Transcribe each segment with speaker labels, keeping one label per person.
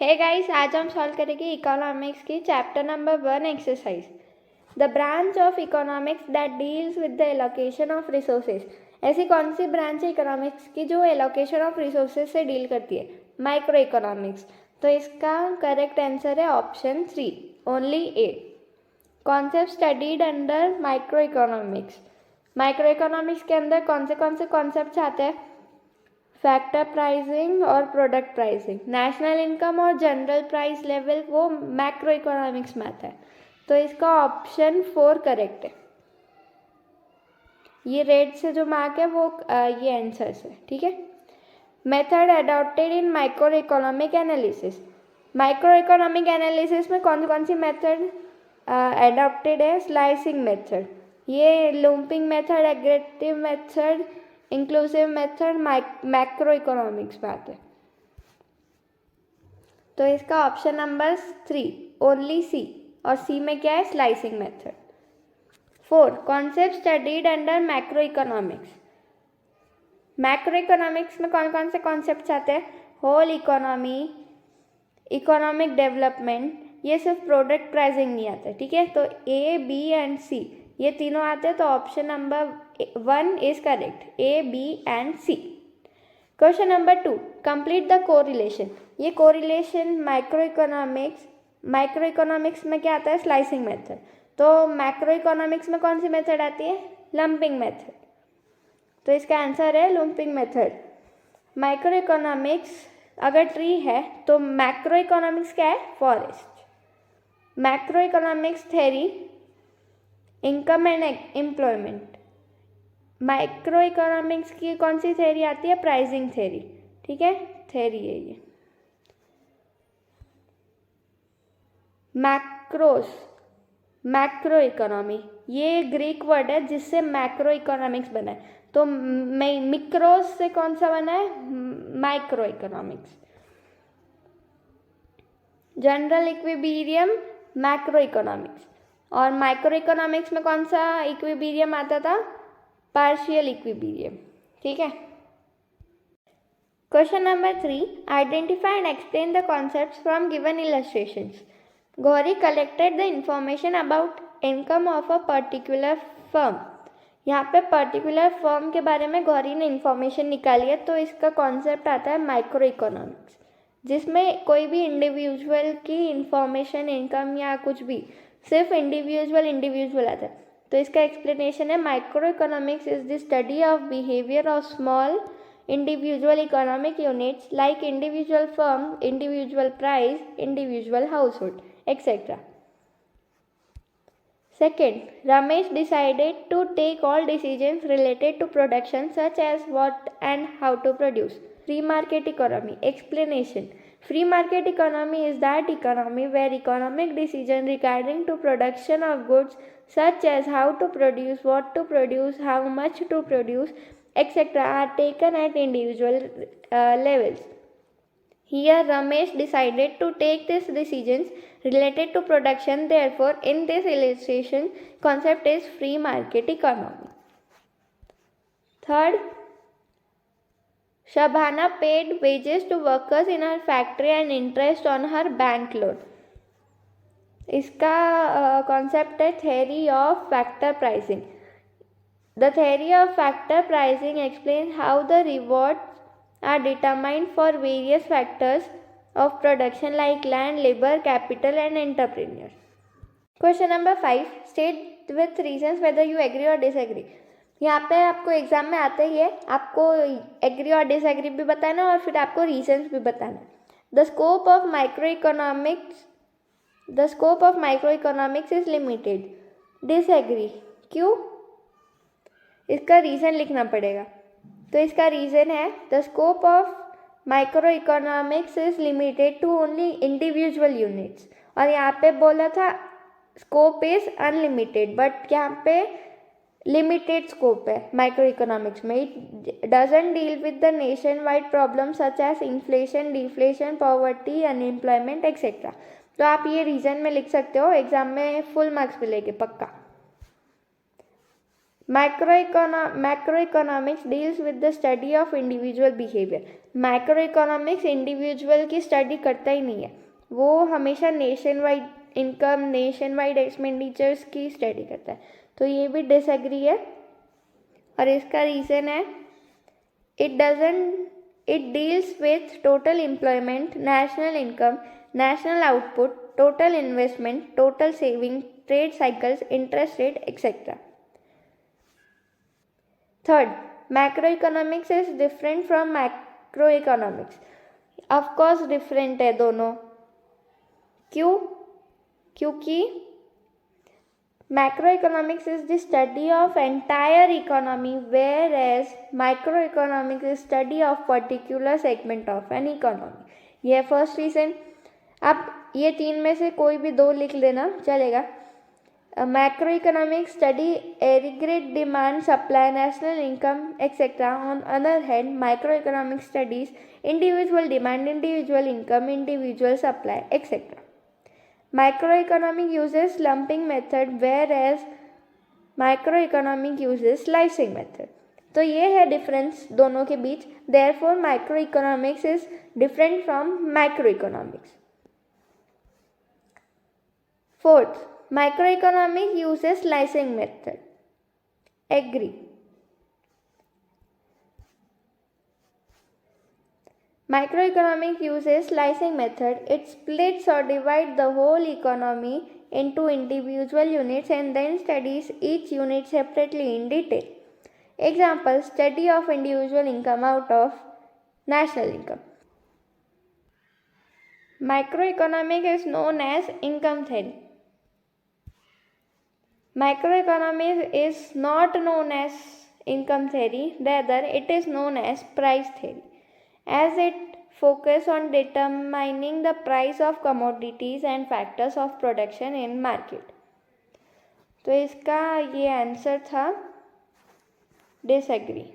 Speaker 1: Hey guys, आज हम solve करेंगे इकोनॉमिक्स की chapter number 1 exercise. The branch of economics that deals with the allocation of resources. ऐसी कौन सी ब्रांच है इकोनॉमिक्स की जो एलोकेशन ऑफ रिसोर्सेज से डील करती है? Micro economics. तो इसका करेक्ट आंसर है option 3, only A. Concept studied under micro economics. Micro economics के अंदर कौन से कॉन्सेप्ट आते हैं? फैक्टर प्राइसिंग और प्रोडक्ट प्राइसिंग। नेशनल इनकम और जनरल प्राइस लेवल वो मैक्रो इकोनॉमिक्स में आता है। तो इसका ऑप्शन 4 करेक्ट है। ये रेड से जो मार्क है वो ये आंसर है, ठीक है। Method adopted in micro economic analysis. Micro economic analysis में कौन सी मेथड अडॉप्टेड है? Slicing method. ये lumping method, aggregative method, inclusive method macro economics में आते हैं। तो इसका ऑप्शन नंबर 3 ओनली सी, और सी में क्या है? Slicing method. 4 concept studied under macro economics. Macro economics में कौन से कॉन्सेप्ट आते हैं? Whole economy, economic development. ये सिर्फ प्रोडक्ट प्राइसिंग नहीं आता है, ठीक है। तो ए, बी एंड सी ये तीनों आते हैं। तो option number 1 is correct, A, B and C. Question number 2, complete the correlation. ये कोरिलेशन माइक्रो इकोनॉमिक्स में क्या आता है? Slicing method. तो मैक्रो इकोनॉमिक्स में कौन सी मेथड आती है? Lumping method. तो इसका आंसर है लंपिंग मेथड। माइक्रो इकोनॉमिक्स अगर ट्री है तो मैक्रो इकोनॉमिक्स क्या है? Forest. Macro economics theory income and employment. Micro economics की कौन सी थ्योरी आती है? प्राइसिंग थ्योरी, ठीक है। थ्योरी है ये। मैक्रो इकोनॉमी ये ग्रीक वर्ड है जिससे मैक्रो इकोनॉमिक्स बना है। तो मिक्रोस से कौन सा बना है? Micro economics. General equilibrium macro economics. और माइक्रो इकोनॉमिक्स में कौन सा इक्विलिब्रियम आता था? पार्शियल इक्विलिब्रियम, ठीक है। Question number 3, identify and explain the concepts from given illustrations. Gauri collected the information about income of a particular firm. यहाँ पे पर्टिकुलर फर्म के बारे में गौरी ने इंफॉर्मेशन निकाली है। तो इसका कॉन्सेप्ट आता है माइक्रो इकोनॉमिक्स, जिसमें कोई भी इंडिविजुअल की इंफॉर्मेशन, इनकम या कुछ भी सिर्फ इंडिविजुअल आता है। तो इसका एक्सप्लेनेशन है micro economics is the study of behaviour of small individual economic units like individual firm, individual price, individual household etcetera. Second, Ramesh decided to take all decisions related to production such as what and how to produce. Free market economy. Explanation. Free market economy is that economy where economic decisions regarding to production of goods such as how to produce, what to produce, how much to produce, etc. are taken at individual levels. Here Ramesh decided to take these decisions related to production. Therefore, in this illustration, concept is free market economy. Third, Shabhana paid wages to workers in her factory and interest on her bank loan. इसका concept है theory of factor pricing. The theory of factor pricing explains how the rewards are determined for various factors of production like land, labor, capital and entrepreneurs. Question number 5, state with reasons whether you agree or disagree. यहाँ पे आपको exam में आता ही है, आपको agree और disagree भी बताना और फिर आपको रीजंस भी बताना। The scope of micro economics is limited. Disagree क्यों? इसका रीजन लिखना पड़ेगा। तो इसका रीजन है the scope of micro economics is limited to only individual units. और यहाँ पे बोला था स्कोप इज अनलिमिटेड, बट यहाँ पे लिमिटेड स्कोप है माइक्रो इकोनॉमिक्स में। It doesn't deal with the nationwide problem such as inflation, deflation, poverty, unemployment etcetera. तो आप ये रीजन में लिख सकते हो, एग्जाम में फुल मार्क्स मिलेंगे पक्का। Macroeconomics deals with the study of individual behavior. Macro economics individual की स्टडी करता ही नहीं है, वो हमेशा nation wide income, nation wide expenditures की स्टडी करता है। तो ये भी डिसएग्री है और इसका रीज़न है it deals with total employment, national income, national output, total investment, total saving, trade cycles, interest rate, etc. Third, macroeconomics is different from macroeconomics. Of course different है दोनों। क्यों? क्योंकि macroeconomics is the study of entire economy, whereas microeconomics is study of particular segment of an economy. ये है first reason. अब ये तीन में से कोई भी दो लिख लेना चलेगा। Macroeconomics study aggregate demand, supply, national income, etc. On other hand, microeconomics studies individual demand, individual income, individual supply, etc. Microeconomic uses lumping method, whereas microeconomic uses slicing method. तो ये है डिफरेंस दोनों के बीच। Therefore, microeconomics is different from macroeconomics. Fourth, microeconomics uses slicing method. Agree. Microeconomics uses slicing method. It splits or divides the whole economy into individual units and then studies each unit separately in detail. Example, study of individual income out of national income. Microeconomics is known as income theory. Microeconomics is not known as income theory, rather it is known as price theory, as it focuses on determining the price of commodities and factors of production in market. तो इसका ये answer था disagree.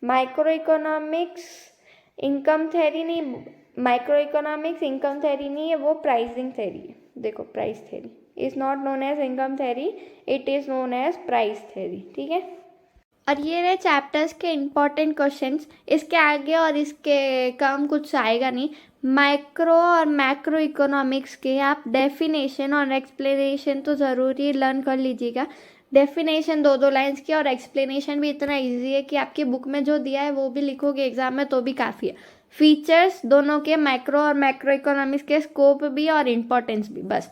Speaker 1: Microeconomics income theory नहीं, microeconomics income theory नहीं है, वो pricing theory है। देखो, price theory is not known as income theory, it is known as price theory. ठीक है, और ये रहे चैप्टर्स के इम्पॉर्टेंट क्वेश्चंस। इसके आगे और इसके कम कुछ आएगा नहीं। माइक्रो और मैक्रो इकोनॉमिक्स के आप डेफिनेशन और एक्सप्लेनेशन तो ज़रूरी लर्न कर लीजिएगा। डेफिनेशन दो लाइंस की और एक्सप्लेनेशन भी इतना इजी है कि आपकी बुक में जो दिया है वो भी लिखोगे एग्जाम में तो भी काफ़ी है। फीचर्स दोनों के, माइक्रो और मैक्रो इकोनॉमिक्स के, स्कोप भी और इम्पोर्टेंस भी, बस।